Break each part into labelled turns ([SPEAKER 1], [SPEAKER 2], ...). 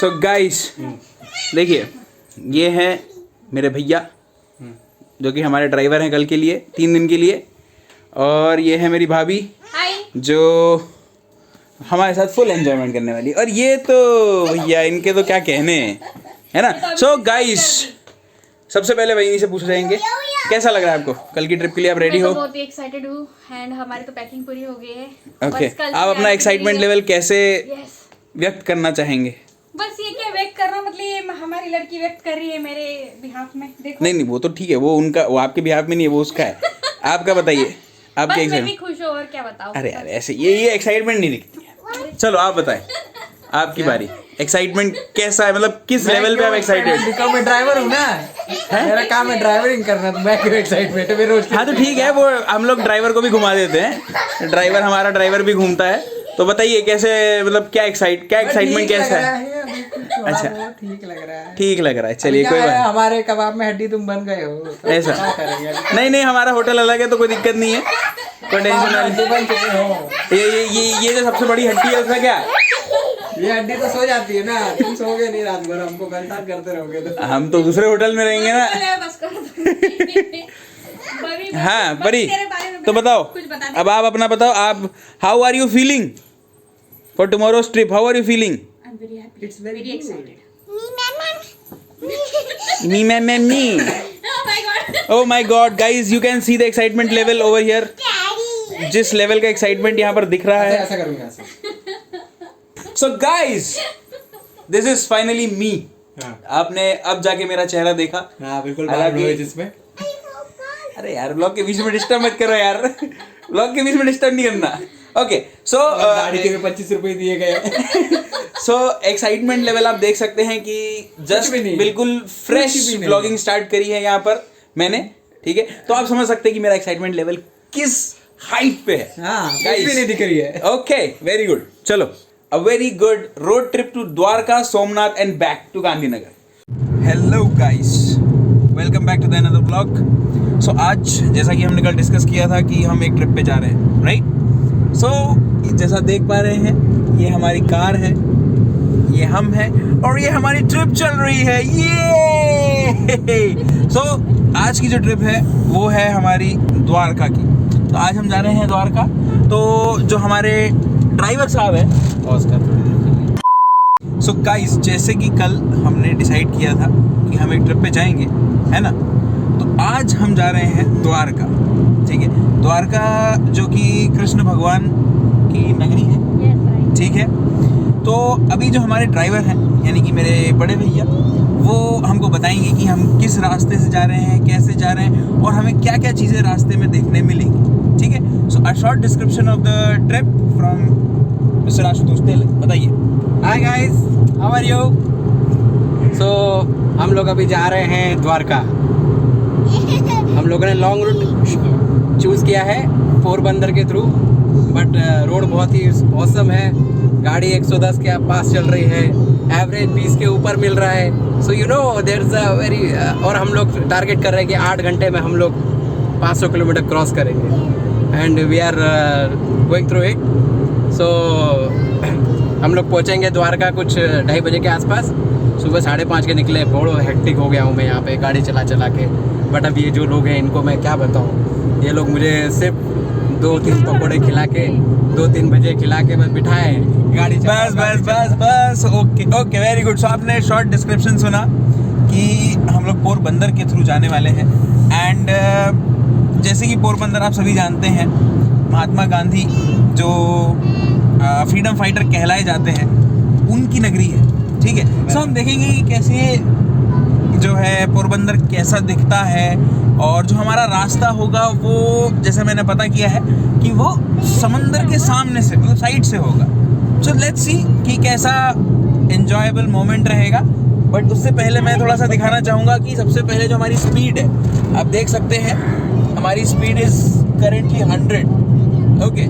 [SPEAKER 1] So guys देखिए, ये है मेरे भैया जो कि हमारे ड्राइवर हैं कल के लिए, 3 दिन के लिए। और ये है मेरी भाभी जो हमारे साथ फुल एंजॉयमेंट करने वाली। और ये तो भैया इनके तो क्या कहने हैं, है ना। सो गाइस सबसे पहले वही से पूछ जाएंगे कैसा लग रहा है आपको कल की ट्रिप के लिए, आप रेडी हो?
[SPEAKER 2] बहुत ही एक्साइटेड हूँ एंड हमारी तो पैकिंग पूरी हो गई है।
[SPEAKER 1] ओके, आप अपना एक्साइटमेंट लेवल कैसे व्यक्त करना चाहेंगे?
[SPEAKER 2] बस ये क्या व्यक्त करना, मतलब ये हमारी लड़की व्यक्त कर रही है मेरे बिहाफ में। देखो
[SPEAKER 1] नहीं वो तो ठीक है, वो उनका, वो आपके बिहाफ में नहीं है, वो उसका है। आपका बताइए, आप क्या
[SPEAKER 2] मैं भी खुश हूँ और क्या बताऊँ।
[SPEAKER 1] अरे यार ऐसे ये एक्साइटमेंट नहीं दिखती है। चलो आप बताएं, आपकी बारी। एक्साइटमेंट कैसा है, मतलब किस लेवल पे आप एक्साइटेड?
[SPEAKER 3] मैं ड्राइवर हूँ ना, मेरा काम है ड्राइवरिंग करना, तो मैं क्यों एक्साइटमेंट है रोज।
[SPEAKER 1] हाँ तो ठीक है, वो हम लोग ड्राइवर को भी घुमा देते हैं, ड्राइवर हमारा ड्राइवर भी घूमता है। तो बताइए कैसे, मतलब क्या एक्साइटमेंट कैसा है? अच्छा
[SPEAKER 3] ठीक लग रहा है,
[SPEAKER 1] ठीक लग रहा है, चलिए कोई बात।
[SPEAKER 3] हमारे कबाब में हड्डी तुम बन गए हो तो
[SPEAKER 1] ऐसा
[SPEAKER 3] क्या करेंगे?
[SPEAKER 1] नहीं हमारा होटल अलग है तो कोई दिक्कत नहीं है, कोई टेंशन नहीं।
[SPEAKER 3] बन चुके हो।
[SPEAKER 1] ये जो सबसे बड़ी हड्डी है उसका क्या है?
[SPEAKER 3] ये हड्डी तो सो जाती है ना, तुम सोगे नहीं रात भर, हमको परेशान करते रहोगे तो।
[SPEAKER 1] हम तो दूसरे होटल में रहेंगे ना। हाँ परी, तो बताओ अब आप अपना बताओ, आप how are you feeling for tomorrow's trip? How are you feeling?
[SPEAKER 3] It's very excited.
[SPEAKER 1] Me. Oh my God, guys, you can see the excitement level over here. जिस लेवल का एक्साइटमेंट यहाँ पर दिख रहा है।
[SPEAKER 3] ऐसा करूँगा ऐसा।
[SPEAKER 1] So guys, this is finally me. आपने अब जाके मेरा चेहरा देखा।
[SPEAKER 3] हाँ बिल्कुल, जिसमें
[SPEAKER 1] अरे यार ब्लॉग के बीच में डिस्टर्ब मत करो यार, ब्लॉग के बीच में डिस्टर्ब नहीं करना। ओके सो
[SPEAKER 3] गाड़ी के 25 रुपए दिए गए।
[SPEAKER 1] सो एक्साइटमेंट लेवल आप देख सकते हैं कि जस्ट बिल्कुल फ्रेश ब्लॉगिंग स्टार्ट करी है यहाँ पर मैंने, ठीक है। तो आप समझ सकते हैं कि मेरा एक्साइटमेंट लेवल किस हाइट पे है।
[SPEAKER 3] हाँ, भी नहीं दिख रही है।
[SPEAKER 1] ओके वेरी गुड, चलो a very good road trip to Dwarka, Somnath and back to Gandhinagar. Hello guys, welcome back to the another blog. So आज जैसा कि हमने कल डिस्कस किया था कि हम एक ट्रिप पे जा रहे हैं, राइट। सो जैसा देख पा रहे हैं, ये हमारी कार है, ये हम हैं और ये हमारी ट्रिप चल रही है, ये। सो आज की जो ट्रिप है वो है हमारी द्वारका की। तो आज हम जा रहे हैं द्वारका। तो जो हमारे ड्राइवर साहब हैं, सो गाइस जैसे कि कल हमने डिसाइड किया था कि हम एक ट्रिप पे जाएंगे, है ना। तो आज हम जा रहे हैं द्वारका, ठीक है। द्वारका जो कि कृष्ण भगवान की नगरी है, ठीक है। तो अभी जो हमारे ड्राइवर हैं यानी कि मेरे बड़े भैया, वो हमको बताएंगे कि हम किस रास्ते से जा रहे हैं, कैसे जा रहे हैं और हमें क्या क्या चीज़ें रास्ते में देखने मिलेंगी, ठीक है। So a short description of the trip from mister Ashutosh Tel, बताइए।
[SPEAKER 3] Hi guys, how are you? So हम लोग अभी जा रहे हैं द्वारका। हम लोगों ने लॉन्ग रूट चूज़ किया है पोरबंदर के थ्रू, बट रोड बहुत ही औसम है। गाड़ी 110 के पास चल रही है, एवरेज 20 के ऊपर मिल रहा है। So you know there is a very, और हम लोग टारगेट कर रहे हैं कि 8 घंटे में हम लोग 500 किलोमीटर क्रॉस करेंगे and we are going through it. So हम लोग पहुँचेंगे द्वारका कुछ 2:30 बजे के आसपास। सुबह 5:30 के निकले, बहुत हेक्टिक हो गया हूँ मैं यहाँ पे गाड़ी चला के। बट अब ये जो लोग हैं इनको मैं क्या बताऊँ, ये लोग मुझे सिर्फ 2-3 पकौड़े खिला के 2-3 बजे खिला के बस बिठाए गाड़ी।
[SPEAKER 1] बस ओके वेरी गुड। सो आपने शॉर्ट डिस्क्रिप्शन सुना कि हम लोग पोरबंदर के थ्रू जाने वाले हैं एंड जैसे कि पोरबंदर आप सभी जानते हैं, महात्मा गांधी जो फ्रीडम फाइटर कहलाए जाते हैं उनकी नगरी है, ठीक है। सो हम देखेंगे कि कैसे जो है पोरबंदर कैसा दिखता है और जो हमारा रास्ता होगा वो, जैसे मैंने पता किया है कि वो समंदर के सामने से, मतलब साइड से होगा। सो लेट्स सी कि कैसा एंजॉयबल मोमेंट रहेगा। बट उससे पहले मैं थोड़ा सा दिखाना चाहूँगा कि सबसे पहले जो हमारी स्पीड है, आप देख सकते हैं हमारी speed is currently 100। Okay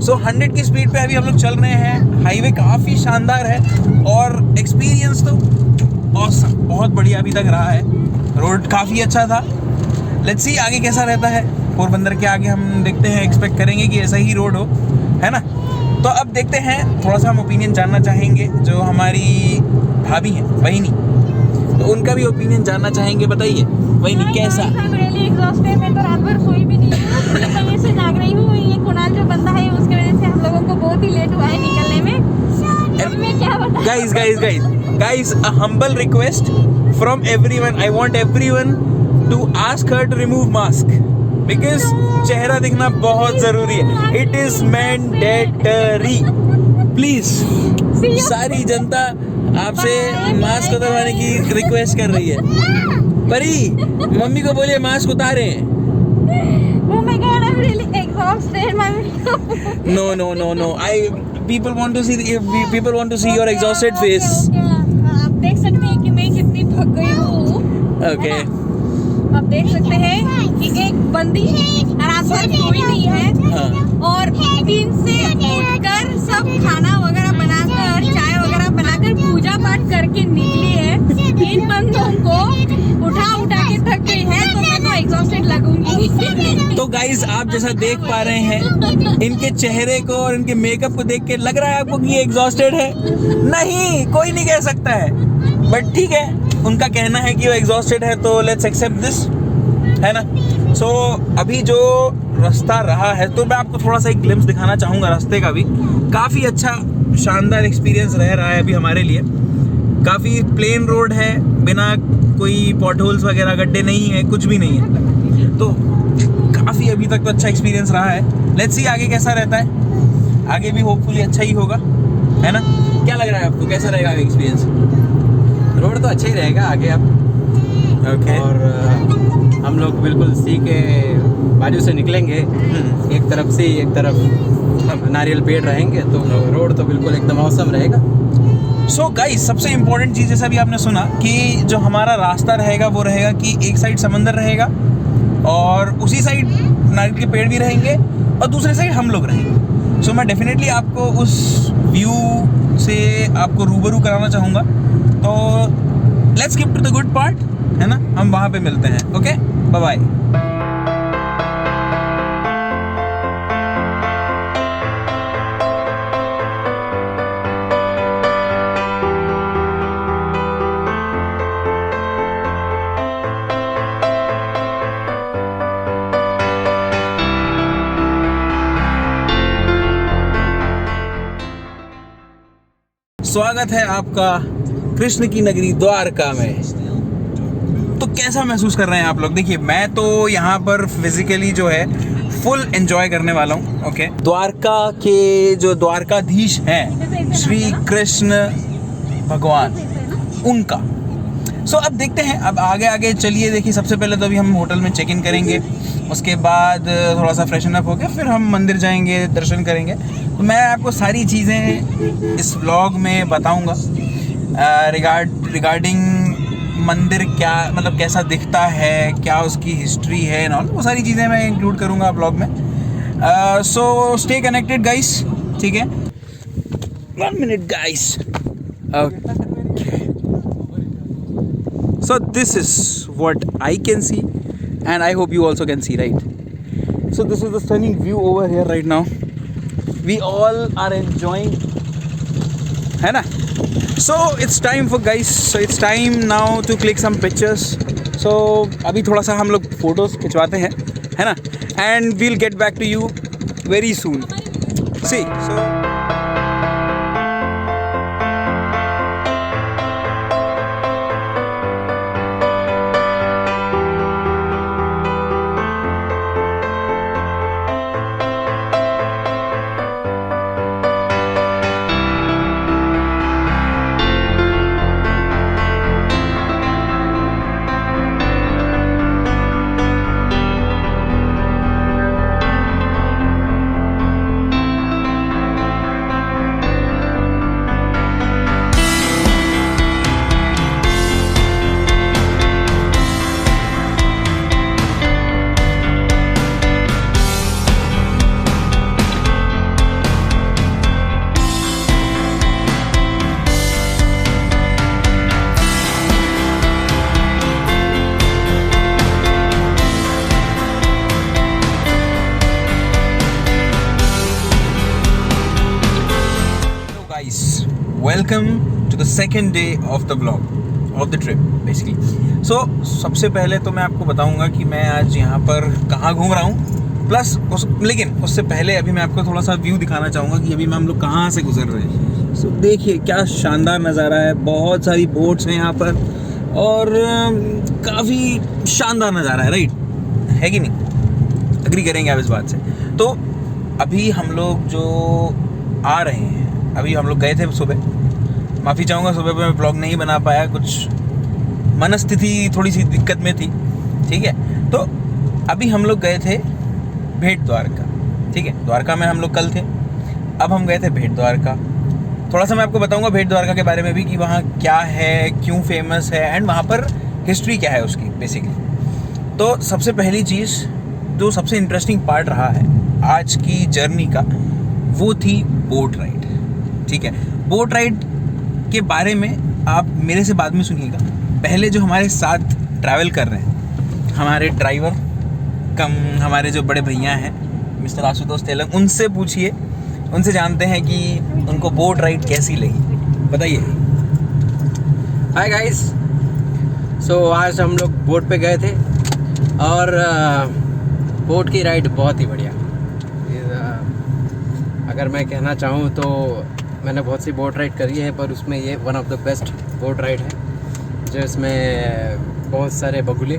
[SPEAKER 1] so 100 की स्पीड पे अभी हम लोग चल रहे हैं। हाईवे काफ़ी शानदार है और एक्सपीरियंस तो ऑसम, बहुत बढ़िया अभी तक रहा है। रोड काफ़ी अच्छा था। लेट्स सी आगे कैसा रहता है। पोरबंदर के आगे हम देखते हैं, एक्सपेक्ट करेंगे कि ऐसा ही रोड हो, है ना। तो अब देखते हैं, थोड़ा सा हम ओपिनियन जानना चाहेंगे जो हमारी भाभी हैं वहीनी, तो उनका भी ओपिनियन जानना चाहेंगे। बताइए वहीनी कैसा?
[SPEAKER 2] Really exhausted. मैं तो रात भर सोई भी नहीं हूँ, पूरी समय से जाग रही हूँ। ये कुणाल जो बंदा है उसकी वजह से हम लोगों को बहुत ही लेट हुआ है निकलने में। अब मैं क्या बताऊँ?
[SPEAKER 1] guys, a humble request from everyone. I want everyone to ask her to remove mask because चेहरा दिखना बहुत जरूरी है। It is mandatory. Please, सारी जनता आपसे मास्क उतारने की रिक्वेस्ट कर रही है। परी, मम्मी को बोलिए मास्क उतारे।
[SPEAKER 2] Oh my God, I'm really exhausted.
[SPEAKER 1] No. People want to see your exhausted face.
[SPEAKER 2] आप देख सकते हैं कि मैं कितनी थक गई हूँ।
[SPEAKER 1] Okay.
[SPEAKER 2] आप देख सकते हैं कि एक बंदी रात भर सोई नहीं है
[SPEAKER 1] हाँ।
[SPEAKER 2] और 3 से उठकर सब खाना वगैरह बनाकर चाय वगैरह बनाकर पूजा पाठ करके निकली है। इन बंदों को उठा के थक गई है, तो मैं तो एग्जॉस्टेड लगूंगी।
[SPEAKER 1] तो गाइस, आप जैसा देख पा रहे हैं इनके चेहरे को और इनके मेकअप को देख के लग रहा है आपको कि ये एग्जॉस्टेड है? नहीं, कोई नहीं कह सकता है, बट ठीक है, उनका कहना है कि वो एग्जॉस्टेड है, तो लेट्स एक्सेप्ट दिस, है ना। सो अभी जो रास्ता रहा है, तो मैं आपको थोड़ा सा एक ग्लिम्स दिखाना चाहूँगा रास्ते का भी। काफ़ी अच्छा शानदार एक्सपीरियंस रह रहा है अभी हमारे लिए। काफ़ी प्लेन रोड है, बिना कोई पॉट होल्स वगैरह, गड्ढे नहीं है, कुछ भी नहीं है, तो काफ़ी अभी तक तो अच्छा एक्सपीरियंस रहा है। लेट्स सी आगे कैसा रहता है, आगे भी होपफुली अच्छा ही होगा, है ना। क्या लग रहा है आपको, कैसा रहेगा आगे एक्सपीरियंस?
[SPEAKER 3] रोड तो अच्छा ही रहेगा आगे अब।
[SPEAKER 1] ओके।
[SPEAKER 3] और हम लोग बिल्कुल सी के बाजू से निकलेंगे, एक तरफ सी एक तरफ नारियल पेड़ रहेंगे, तो रोड तो बिल्कुल एकदम औसम रहेगा।
[SPEAKER 1] सो गाइस, सबसे इम्पोर्टेंट चीज़ जैसा भी आपने सुना कि जो हमारा रास्ता रहेगा वो रहेगा कि एक साइड समंदर रहेगा और उसी साइड नारियल के पेड़ भी रहेंगे और दूसरे साइड हम लोग रहेंगे। सो मैं डेफिनेटली आपको उस व्यू से आपको रूबरू कराना चाहूँगा, तो let's give to the good part, है ना। हम वहाँ पे मिलते हैं। Okay, bye bye. स्वागत है आपका कृष्ण की नगरी द्वारका में। तो कैसा महसूस कर रहे हैं आप लोग? देखिए, मैं तो यहाँ पर फिजिकली जो है फुल एंजॉय करने वाला हूँ। ओके, द्वारका के जो द्वारकाधीश हैं श्री कृष्ण भगवान, उनका। सो अब देखते हैं, अब आगे चलिए। देखिए, सबसे पहले तो अभी हम होटल में चेक इन करेंगे, उसके बाद थोड़ा सा फ्रेशन अप होकर फिर हम मंदिर जाएंगे, दर्शन करेंगे। तो मैं आपको सारी चीज़ें इस व्लॉग में बताऊंगा रिगार्डिंग मंदिर, क्या मतलब कैसा दिखता है, क्या उसकी हिस्ट्री है एंड ऑल, वो सारी चीज़ें मैं इंक्लूड करूंगा व्लॉग में। सो स्टे कनेक्टेड गाइस, ठीक है। 1 minute guys. So this is what I can see and I hope you also can see, right? So this is the stunning view over here right now. We all are enjoying, है ना? So it's time for guys. So it's time now to click some pictures. So अभी थोड़ा सा हम लोग photos खिंचवाते हैं, है ना? And we'll get back to you very soon. See, so. Welcome to the second day of the vlog, of the trip basically. So सबसे पहले तो मैं आपको बताऊंगा कि मैं आज यहाँ पर कहाँ घूम रहा हूँ, प्लस लेकिन उससे पहले अभी मैं आपको थोड़ा सा व्यू दिखाना चाहूँगा कि अभी हम लोग कहाँ से गुजर रहे हैं. So देखिए क्या शानदार नज़ारा है, बहुत सारी बोट्स हैं यहाँ पर और काफ़ी शानदार नज़ारा है, राइट है कि नहीं? एग्री करेंगे आप इस बात से. तो अभी हम लोग जो आ रहे हैं, अभी हम लोग गए थे सुबह, माफ़ी चाहूँगा सुबह पे मैं ब्लॉग नहीं बना पाया, कुछ मनस्थिति थोड़ी सी दिक्कत में थी, ठीक है. तो अभी हम लोग गए थे भेट द्वारका, ठीक है. द्वारका में हम लोग कल थे, अब हम गए थे भेट द्वारका. थोड़ा सा मैं आपको बताऊंगा भेट द्वारका के बारे में भी कि वहाँ क्या है, क्यों फेमस है एंड वहाँ पर हिस्ट्री क्या है उसकी बेसिकली. तो सबसे पहली चीज़ जो सबसे इंटरेस्टिंग पार्ट रहा है आज की जर्नी का, वो थी बोट राइड, ठीक है. बोट राइड के बारे में आप मेरे से बाद में सुनिएगा. पहले जो हमारे साथ ट्रैवल कर रहे हैं, हमारे ड्राइवर कम हमारे जो बड़े भैया हैं मिस्टर आशुतोष तेलंग, उनसे पूछिए, उनसे जानते हैं कि उनको बोट राइड कैसी लगी. बताइए.
[SPEAKER 3] हाय गाइस, सो आज हम लोग बोट पे गए थे और बोट की राइड बहुत ही बढ़िया. अगर मैं कहना चाहूँ तो मैंने बहुत सी बोट राइड करी है, पर उसमें ये one of the best boat ride है, जो इसमें बहुत सारे बगुले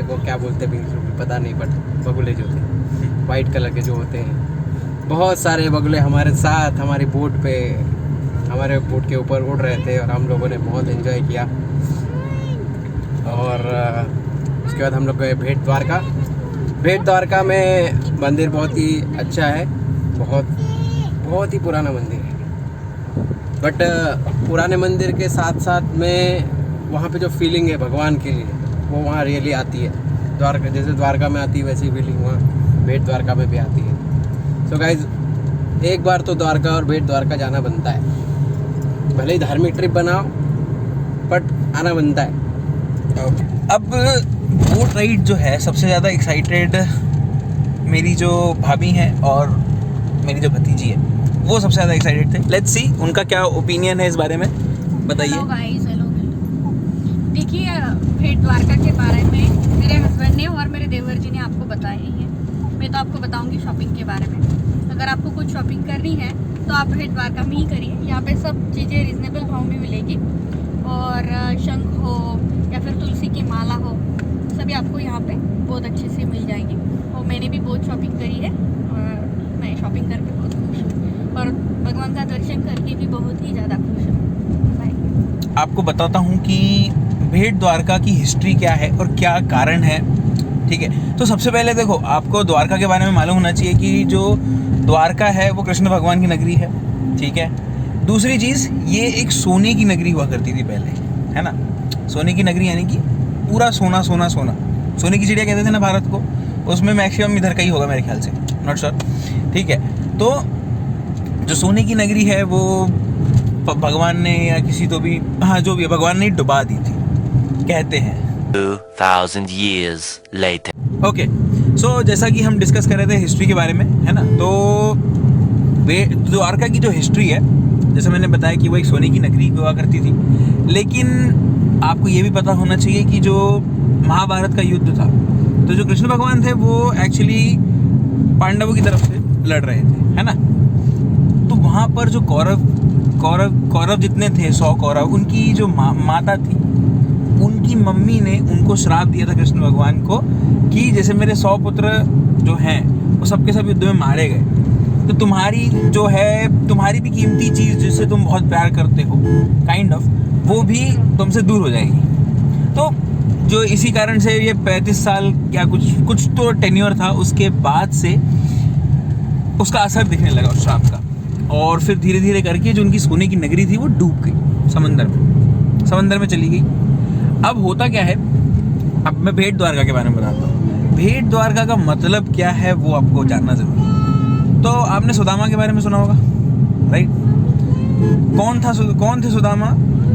[SPEAKER 3] को क्या बोलते हैं इंग्लिश में पता नहीं, बट बगुले जो थे वाइट कलर के जो होते हैं, बहुत सारे बगुले हमारे साथ हमारी बोट पे, हमारे बोट के ऊपर उड़ रहे थे और हम लोगों ने बहुत एंजॉय किया. और उसके बाद हम लोग गए भेट द्वारका. भेट द्वारका में मंदिर बहुत ही अच्छा है, बहुत ही पुराना मंदिर है, बट पुराने मंदिर के साथ साथ में वहाँ पे जो फीलिंग है भगवान के लिए, वो वहाँ रियली आती है. द्वारका जैसे द्वारका में आती है वैसी फीलिंग वहाँ भेट द्वारका में भी आती है. सो गाइज, एक बार तो द्वारका और भेट द्वारका जाना बनता है. भले ही धार्मिक ट्रिप बनाओ, बट आना बनता है.
[SPEAKER 1] अब बोट राइड जो है सबसे ज़्यादा एक्साइटेड मेरी जो भाभी हैं और मेरी जो भतीजी है, वो सबसे ज़्यादा एक्साइटेड थे. लेट्स सी उनका क्या ओपिनियन है इस बारे में, बताइए.
[SPEAKER 2] Hello guys, hello. देखिए, भेट द्वारका के बारे में मेरे हस्बैंड ने और मेरे देवर जी ने आपको बताया ही है. मैं तो आपको बताऊंगी शॉपिंग के बारे में. अगर आपको कुछ शॉपिंग करनी है तो आप भेट द्वारका में ही करिए. यहाँ पे सब चीज़ें रिजनेबल भाव में मिलेगी और शंख हो या फिर तुलसी की माला हो, सभी आपको यहाँ पे बहुत अच्छे से मिल जाएंगे. और मैंने भी बहुत शॉपिंग करी है और मैं शॉपिंग करके बहुत खुश हूँ और भगवान का दर्शन करके भी बहुत ही ज़्यादा खुश हूँ.
[SPEAKER 1] आपको बताता हूँ कि भेट द्वारका की हिस्ट्री क्या है और क्या कारण है, ठीक है. तो सबसे पहले देखो, आपको द्वारका के बारे में मालूम होना चाहिए कि जो द्वारका है वो कृष्ण भगवान की नगरी है, ठीक है. दूसरी चीज़, ये एक सोने की नगरी हुआ करती थी पहले, है ना. सोने की नगरी यानी कि पूरा सोना सोना सोना, सोने की चिड़िया कहते थे ना भारत को, उसमें मैक्सिमम इधर का ही होगा मेरे ख्याल से, नॉट श्योर, ठीक है. तो जो सोने की नगरी है वो भगवान ने या किसी तो भी, हाँ जो भी भगवान ने डुबा दी थी कहते हैं.
[SPEAKER 4] 2000 years later.
[SPEAKER 1] ओके, सो जैसा कि हम डिस्कस कर रहे थे हिस्ट्री के बारे में, है ना. तो द्वारका की जो हिस्ट्री है, जैसे मैंने बताया कि वो एक सोने की नगरी हुआ करती थी. लेकिन आपको ये भी पता होना चाहिए कि जो महाभारत का युद्ध था, तो जो कृष्ण भगवान थे वो एक्चुअली पांडवों की तरफ से लड़ रहे थे, है ना. तो वहाँ पर जो कौरव जितने थे 100 कौरव, उनकी जो माता थी, उनकी मम्मी ने उनको श्राप दिया था कृष्ण भगवान को कि जैसे मेरे 100 पुत्र जो हैं वो सबके सब युद्ध में मारे गए, तो तुम्हारी जो है, तुम्हारी भी कीमती चीज़ जिससे तुम बहुत प्यार करते हो काइंड ऑफ, वो भी तुमसे दूर हो जाएगी. तो जो इसी कारण से ये 35 साल या कुछ तो टेन्योर था, उसके बाद से उसका असर दिखने लगा उस श्राप का. और फिर धीरे धीरे करके जो उनकी सोने की नगरी थी वो डूब गई समंदर में चली गई. अब होता क्या है, अब मैं भेट द्वारका के बारे में बताता हूँ. भेट द्वारका का मतलब क्या है वो आपको जानना जरूरी है. तो आपने सुदामा के बारे में सुना होगा, राइट. कौन थे सुदामा,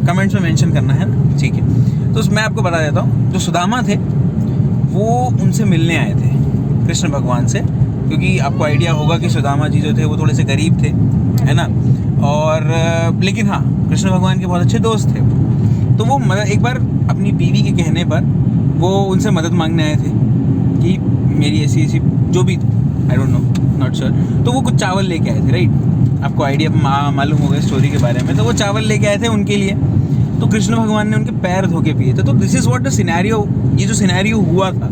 [SPEAKER 1] कमेंट्स में मेंशन करना है ना, ठीक है. तो मैं आपको बता देता हूँ, जो सुदामा थे वो उनसे मिलने आए थे कृष्ण भगवान से, क्योंकि आपको आइडिया होगा कि सुदामा जी जो थे वो थोड़े से गरीब थे, है ना. और लेकिन हाँ, कृष्ण भगवान के बहुत अच्छे दोस्त थे। तो वो एक बार अपनी बीवी के कहने पर वो उनसे मदद मांगने आए थे कि मेरी ऐसी ऐसी जो भी, I don't know, not sure. तो वो कुछ चावल लेके आए थे, राइट? आपको आइडिया मालूम होगा स्टोरी के बारे में। तो वो चावल लेके आए थे उनके लिए, तो कृष्ण भगवान ने उनके पैर धो के पिए थे। तो this is what the scenario, ये जो सिनेरियो हुआ था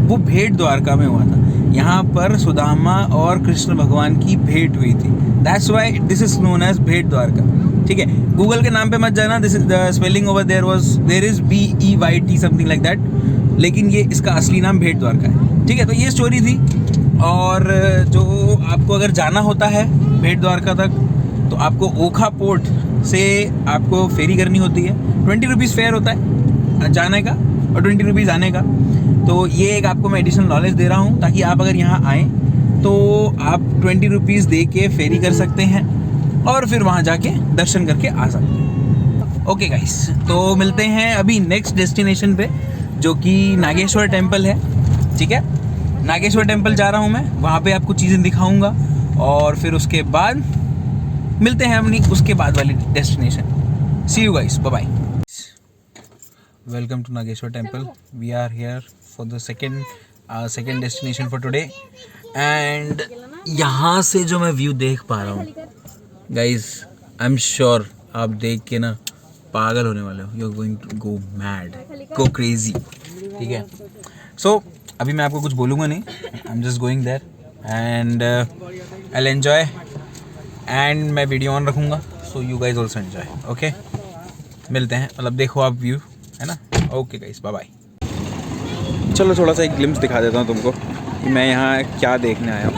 [SPEAKER 1] वो भेंट द्वारका में हुआ था। यहाँ पर सुदामा और कृष्ण भगवान की भेंट हुई थी। That's why this is known as Bet Dwarka. ठीक है, गूगल के नाम पे मत जाना, this is the spelling over there is BEYT something like that, लेकिन ये इसका असली नाम भेंट द्वारका है। ठीक है, तो ये स्टोरी थी। और जो आपको अगर जाना होता है भेंट द्वारका तक, तो आपको ओखा पोर्ट से आपको फेरी करनी होती है। 20 रुपीज़ फेयर होता है जाने का और 20 रुपीज़ आने का। तो ये एक आपको मैं एडिशनल नॉलेज दे रहा हूँ, ताकि आप अगर यहाँ आएँ तो आप 20 रुपीज़ दे के फेरी कर सकते हैं और फिर वहाँ जाके दर्शन करके आ सकते हैं। ओके गाइस, तो मिलते हैं अभी नेक्स्ट डेस्टिनेशन पे, जो कि नागेश्वर टेम्पल है। ठीक है, नागेश्वर टेम्पल जा रहा हूँ मैं, वहाँ पे आपको चीज़ें दिखाऊंगा और फिर उसके बाद मिलते हैं अपनी उसके बाद वाली destination. See you guys, bye bye. Welcome to Nageshwar temple. We are here for the second destination for today. And यहाँ से जो मैं व्यू देख पा रहा हूँ गाइस, आई एम श्योर आप देख के ना पागल होने वाले हो। You are going to go mad, go crazy. ठीक है, सो अभी मैं आपको कुछ बोलूँगा नहीं, I am just going there and I will enjoy and मैं वीडियो ऑन रखूँगा, so you guys also enjoy. Okay, मिलते हैं, मतलब देखो आप व्यू, है ना? Okay guys, bye bye. चलो थोड़ा सा एक ग्लिम्स दिखा देता हूँ तुमको कि मैं यहाँ क्या देखने आया हूँ।